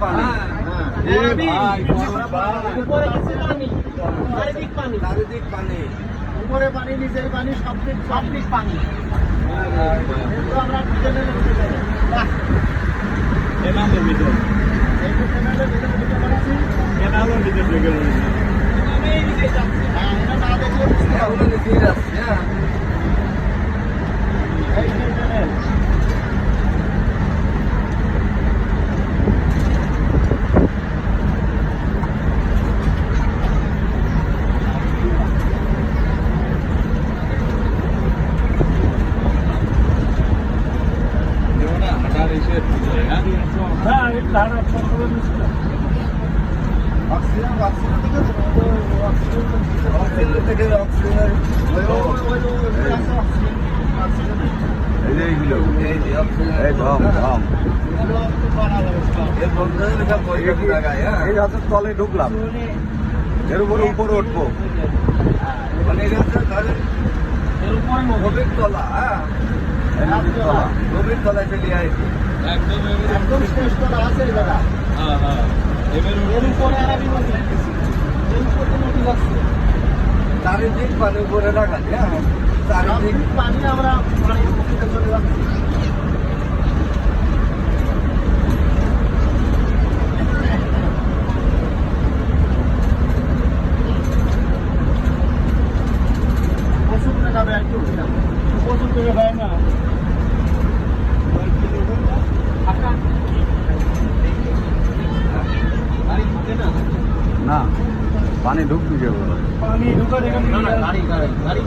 পানি। চারিদিক পানি, উপরে পানি, নিচের পানি, সব দিক পানি। কিন্তু আমরা কেনালের ভিতরে কেনালের ভিতর ঢুকে পড়েছি। কেনালের ভিতর ঢুকে পড়েছি। হ্যাঁ, এটা না দেখলে বুঝতে পারবো এখনো না। নিচেই যাচ্ছে, হ্যাঁ। এই যে কেনাল। হাঁটার এসে অক্সিজেন থেকে অক্সিজেনের এই যে এইগুলো এই যে অক্সিজেন এই ধম ধম এর বন্ধ হয়ে সব বৈঠক লাগায়, হ্যাঁ। এই হাতের তলে ঢুকলাম এর উপরে উঠবো মানে এটা হচ্ছে ধরেন গভীর তলা, হ্যাঁ। এই নদীর তলা গভীর তলায় চলে আইছি। একদম শ্রেষ্ঠ আছে এই জায়গা। এর উপরে আরবি নদী। এর উপরে নদী লাগছে। চারিদিক পানি উপরে রাখা, হ্যাঁ। চারিদিক চারিদিক পানি, আমরা পানির ভিতরে চলে যাচ্ছি। প্রচুর টাকা ব্যয় করছি আমরা। প্রচুর টাকা ব্যয় না। না পানি ঢুকবি কেবল পানি ঢুকা দেখে গাড়ি